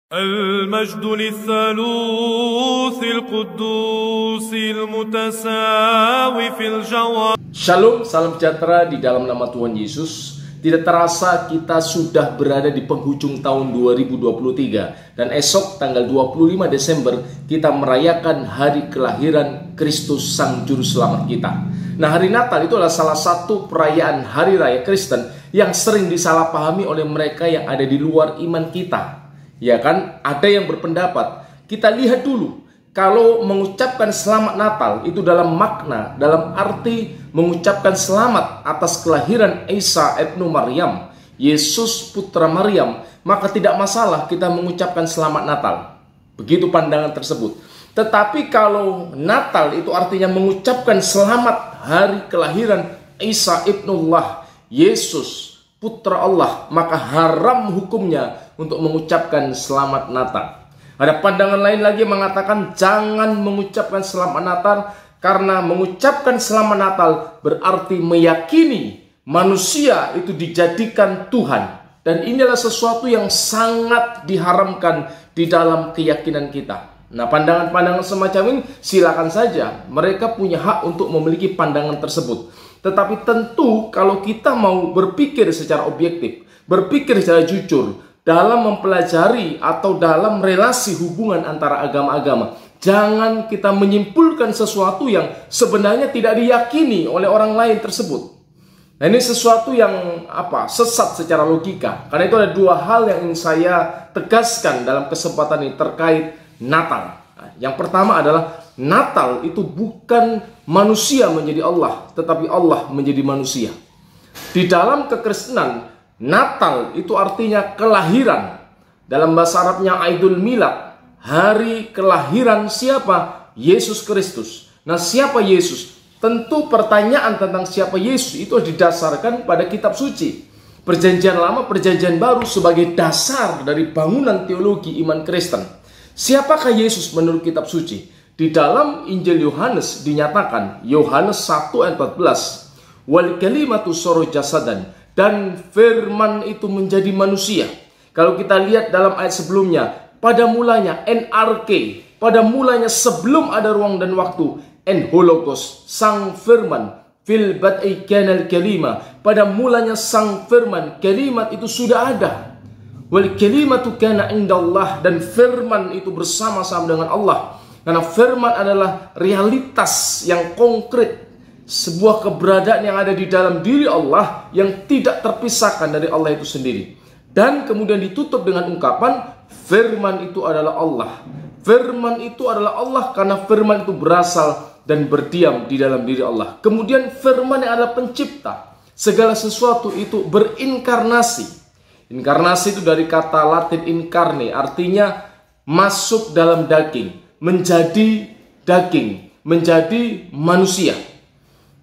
المجد للثالوث القدوس المتساوي في الجوهر. Shalom, salam sejahtera di dalam nama Tuhan Yesus. Tidak terasa kita sudah berada di penghujung tahun 2023. Dan esok tanggal 25 Desember kita merayakan hari kelahiran Kristus Sang Juru Selamat kita. Nah, hari Natal itu adalah salah satu perayaan hari raya Kristen yang sering disalahpahami oleh mereka yang ada di luar iman kita. Ya kan, ada yang berpendapat, kita lihat dulu, kalau mengucapkan selamat Natal itu dalam makna, dalam arti mengucapkan selamat atas kelahiran Isa ibnu Maryam, Yesus putra Maryam, maka tidak masalah kita mengucapkan selamat Natal. Begitu pandangan tersebut. Tetapi kalau Natal itu artinya mengucapkan selamat hari kelahiran Isa ibnu Allah, Yesus putra Allah, maka haram hukumnya untuk mengucapkan selamat Natal. Ada pandangan lain lagi yang mengatakan jangan mengucapkan selamat Natal karena mengucapkan selamat Natal berarti meyakini manusia itu dijadikan Tuhan. Dan inilah sesuatu yang sangat diharamkan di dalam keyakinan kita. Nah, pandangan-pandangan semacam ini silakan saja. Mereka punya hak untuk memiliki pandangan tersebut. Tetapi tentu kalau kita mau berpikir secara objektif, berpikir secara jujur, dalam mempelajari atau dalam relasi hubungan antara agama-agama, jangan kita menyimpulkan sesuatu yang sebenarnya tidak diyakini oleh orang lain tersebut. Nah, ini sesuatu yang sesat secara logika. Karena itu ada dua hal yang ingin saya tegaskan dalam kesempatan ini terkait Natal. Nah, yang pertama adalah Natal itu bukan manusia menjadi Allah, tetapi Allah menjadi manusia. Di dalam kekristenan, Natal itu artinya kelahiran. Dalam bahasa Arabnya Aidul Milad, hari kelahiran siapa? Yesus Kristus. Nah, siapa Yesus? Tentu pertanyaan tentang siapa Yesus itu didasarkan pada kitab suci. Perjanjian Lama, Perjanjian Baru sebagai dasar dari bangunan teologi iman Kristen. Siapakah Yesus menurut kitab suci? Di dalam Injil Yohanes dinyatakan, Yohanes 1 ayat 14, wal kalimatu sara jasadan, dan firman itu menjadi manusia. Kalau kita lihat dalam ayat sebelumnya, pada mulanya NRK, pada mulanya sebelum ada ruang dan waktu, en hologos, sang firman, fil bad'i kanal kalima, pada mulanya sang firman, kalimat itu sudah ada. Wal kalimatu kana indallah, dan firman itu bersama-sama dengan Allah. Karena firman adalah realitas yang konkret, sebuah keberadaan yang ada di dalam diri Allah yang tidak terpisahkan dari Allah itu sendiri. Dan kemudian ditutup dengan ungkapan firman itu adalah Allah. Firman itu adalah Allah karena firman itu berasal dan berdiam di dalam diri Allah. Kemudian firman yang adalah pencipta. Segala sesuatu itu berinkarnasi. Inkarnasi itu dari kata Latin incarne, artinya masuk dalam daging, menjadi daging, menjadi manusia.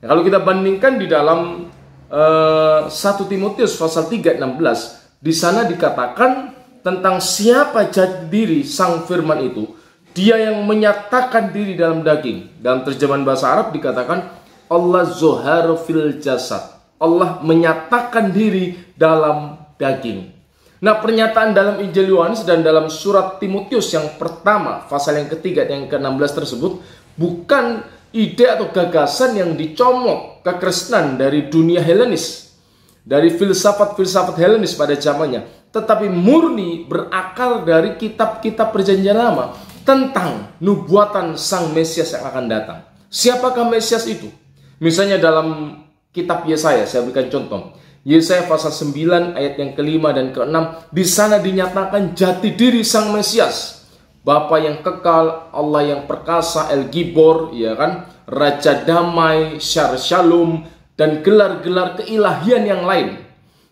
Nah, kalau kita bandingkan di dalam 1 Timotius pasal 3:16, di sana dikatakan tentang siapa jati diri sang firman itu, dia yang menyatakan diri dalam daging. Dalam terjemahan bahasa Arab dikatakan Allah zohar fil jasad, Allah menyatakan diri dalam daging. Nah, pernyataan dalam Injil Yohanes dan dalam surat Timotius yang pertama, pasal yang ketiga, yang ke-16 tersebut, bukan ide atau gagasan yang dicomot kekristenan dari dunia Helenis, dari filsafat-filsafat Helenis pada zamannya, tetapi murni berakar dari kitab-kitab Perjanjian Lama tentang nubuatan Sang Mesias yang akan datang. Siapakah Mesias itu? Misalnya dalam kitab Yesaya, saya berikan contoh. Yesaya pasal 9 ayat yang ke-5 dan ke-6, di sana dinyatakan jati diri Sang Mesias. Bapa yang kekal, Allah yang perkasa, El Gibor, ya kan, Raja Damai, Syar Shalom, dan gelar-gelar keilahian yang lain.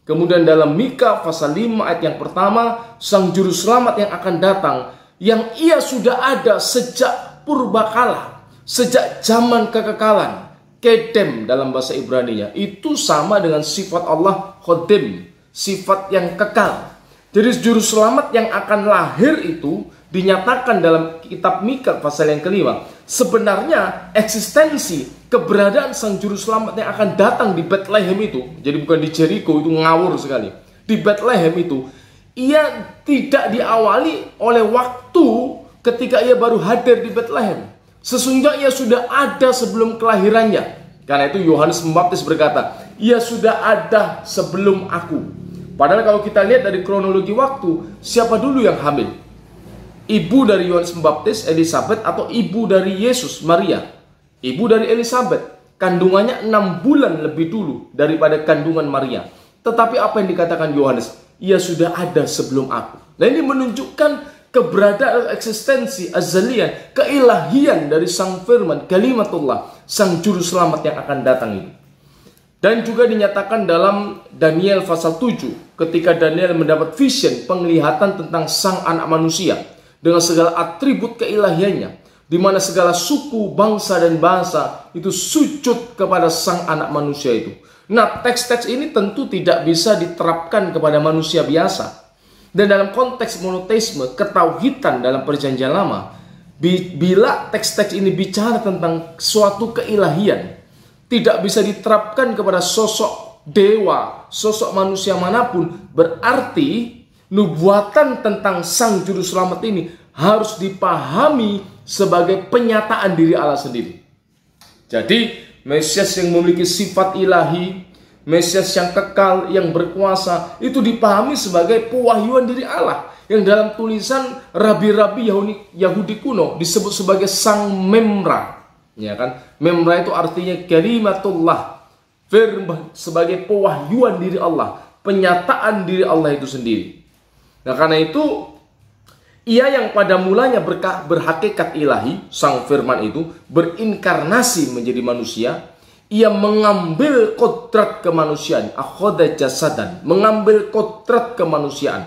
Kemudian dalam Mika pasal 5 ayat yang pertama, Sang Juru Selamat yang akan datang, yang ia sudah ada sejak purbakala, sejak zaman kekekalan. Kedem dalam bahasa Ibrani-nya itu sama dengan sifat Allah Khodem, sifat yang kekal. Jadi juru selamat yang akan lahir itu dinyatakan dalam kitab Mika pasal yang ke-5. Sebenarnya eksistensi keberadaan sang juru selamat yang akan datang di Bethlehem itu, jadi bukan di Jericho, itu ngawur sekali. Di Bethlehem ia tidak diawali oleh waktu ketika ia baru hadir di Bethlehem. Sesungguhnya ia sudah ada sebelum kelahirannya. Karena itu Yohanes Pembaptis berkata, ia sudah ada sebelum aku. Padahal kalau kita lihat dari kronologi waktu, siapa dulu yang hamil? Ibu dari Yohanes Pembaptis, Elizabeth, atau ibu dari Yesus, Maria? Ibu dari Elizabeth. Kandungannya 6 bulan lebih dulu daripada kandungan Maria. Tetapi apa yang dikatakan Yohanes? Ia sudah ada sebelum aku. Nah, ini menunjukkan keberadaan eksistensi azaliyah, keilahian dari sang firman, kalimatullah, sang juru selamat yang akan datang ini. Dan juga dinyatakan dalam Daniel pasal 7, ketika Daniel mendapat vision, penglihatan tentang sang anak manusia dengan segala atribut keilahiannya, di mana segala suku, bangsa, dan bahasa itu sujud kepada sang anak manusia itu. Nah, teks-teks ini tentu tidak bisa diterapkan kepada manusia biasa. Dan dalam konteks monoteisme, ketauhidan dalam perjanjian lama, bila teks-teks ini bicara tentang suatu keilahian, tidak bisa diterapkan kepada sosok dewa, sosok manusia manapun, berarti nubuatan tentang sang juru selamat ini harus dipahami sebagai penyataan diri Allah sendiri. Jadi Mesias yang memiliki sifat ilahi, Mesias yang kekal, yang berkuasa, itu dipahami sebagai pewahyuan diri Allah, yang dalam tulisan rabi-rabi Yahudi kuno disebut sebagai sang Memra. Ya kan? Memra itu artinya kalimatullah, firman, sebagai pewahyuan diri Allah, penyataan diri Allah itu sendiri. Nah, karena itu ia yang pada mulanya berhakikat ilahi, sang firman itu berinkarnasi menjadi manusia. Ia mengambil kodrat kemanusiaan, akhoda jasadan, mengambil kodrat kemanusiaan.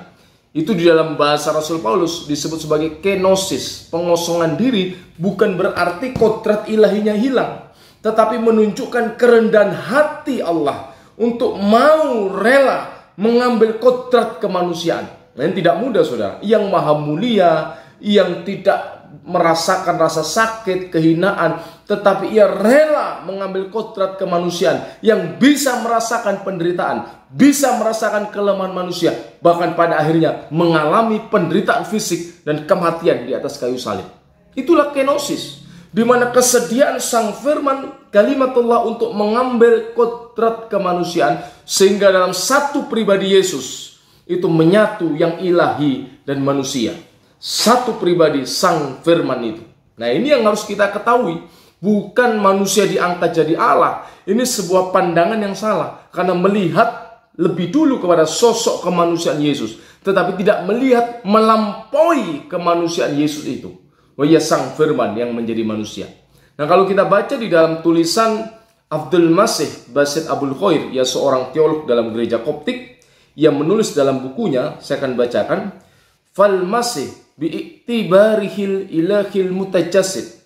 Itu di dalam bahasa Rasul Paulus disebut sebagai kenosis, pengosongan diri, bukan berarti kodrat ilahinya hilang, tetapi menunjukkan kerendahan hati Allah untuk mau rela mengambil kodrat kemanusiaan. Yang tidak mudah, saudara, yang maha mulia, yang tidak merasakan rasa sakit, kehinaan, tetapi ia rela mengambil kodrat kemanusiaan, yang bisa merasakan penderitaan, bisa merasakan kelemahan manusia, bahkan pada akhirnya mengalami penderitaan fisik dan kematian di atas kayu salib. Itulah kenosis, di mana kesediaan sang firman kalimatullah untuk mengambil kodrat kemanusiaan, sehingga dalam satu pribadi Yesus itu menyatu yang ilahi dan manusia. Satu pribadi sang firman itu. Nah, ini yang harus kita ketahui. Bukan manusia diangkat jadi Allah. Ini sebuah pandangan yang salah, karena melihat lebih dulu kepada sosok kemanusiaan Yesus, tetapi tidak melihat melampaui kemanusiaan Yesus itu. Ia sang firman yang menjadi manusia. Nah, kalau kita baca di dalam tulisan Abdul Masih Basit Abul Khair, ya seorang teolog dalam gereja Koptik, yang menulis dalam bukunya, saya akan bacakan, fal masih bi'iktibarihil ilahil mutajassid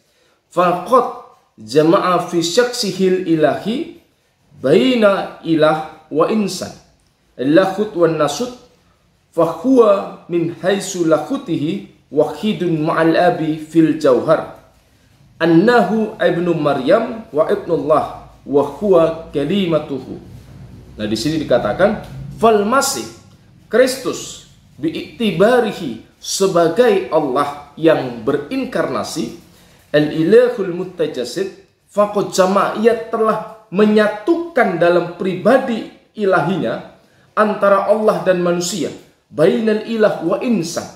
faqad jama'a fi syaksihil ilahi baina ilah wa insan lahut wa nasut fahuwa min haisu lahutihi wahidun ma'al abi fil jauhar annahu ibnu Maryam wa ibnullah wa huwa kalimatuhu. Nah, di sini dikatakan fal masih, Kristus, bi'iktibarihi, sebagai Allah yang berinkarnasi, al-ilahul mutajassid, faqad jama', ia telah menyatukan dalam pribadi ilahinya antara Allah dan manusia, bainal ilah wa insan,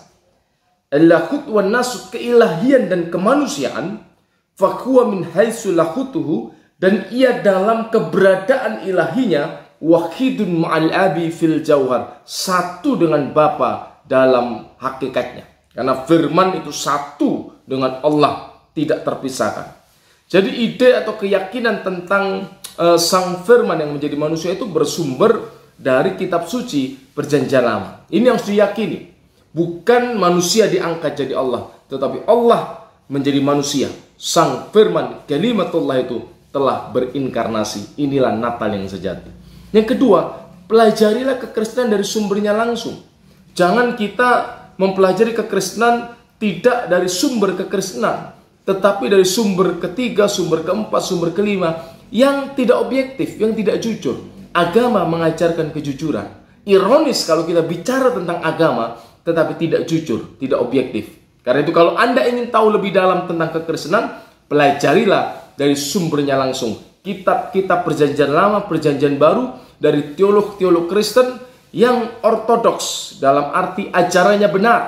al-lahut wa nasut, keilahian dan kemanusiaan, fahuwa min haitsu lahutuhu, dan ia dalam keberadaan ilahinya, wahidun ma'al abi fil jauhar, satu dengan Bapa dalam hakikatnya. Karena firman itu satu dengan Allah, tidak terpisahkan. Jadi ide atau keyakinan tentang sang firman yang menjadi manusia itu bersumber dari kitab suci perjanjian lama. Ini yang harus diyakini. Bukan manusia diangkat jadi Allah, tetapi Allah menjadi manusia. Sang firman kalimatullah itu telah berinkarnasi. Inilah Natal yang sejati. Yang kedua, pelajarilah kekristenan dari sumbernya langsung. Jangan kita mempelajari kekristenan tidak dari sumber kekristenan, tetapi dari sumber ketiga, sumber keempat, sumber kelima, yang tidak objektif, yang tidak jujur. Agama mengajarkan kejujuran. ironis kalau kita bicara tentang agama, tetapi tidak jujur, tidak objektif. Karena itu kalau Anda ingin tahu lebih dalam tentang kekristenan, pelajarilah dari sumbernya langsung. Kitab-kitab perjanjian lama, perjanjian baru, dari teolog-teolog Kristen yang ortodoks, dalam arti ajarannya benar,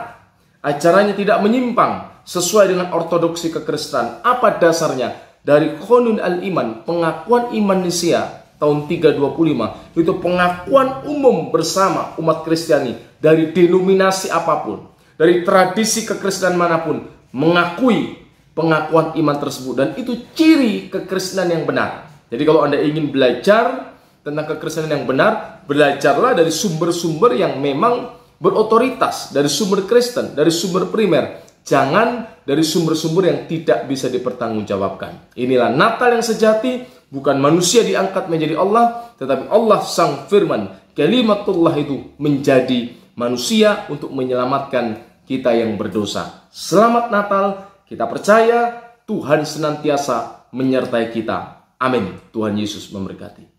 ajarannya tidak menyimpang, sesuai dengan ortodoksi kekristenan. Apa dasarnya? Dari Qanun al-Iman, pengakuan iman Nicea tahun 325, itu pengakuan umum bersama umat Kristiani dari denominasi apapun, dari tradisi kekristenan manapun, mengakui pengakuan iman tersebut, dan itu ciri kekristenan yang benar. Jadi kalau Anda ingin belajar tentang kekristenan yang benar, belajarlah dari sumber-sumber yang memang berotoritas, dari sumber Kristen, dari sumber primer. Jangan dari sumber-sumber yang tidak bisa dipertanggungjawabkan. Inilah Natal yang sejati, bukan manusia diangkat menjadi Allah, tetapi Allah sang firman, kalimatullah itu menjadi manusia untuk menyelamatkan kita yang berdosa. Selamat Natal, kita percaya Tuhan senantiasa menyertai kita. Amin. Tuhan Yesus memberkati.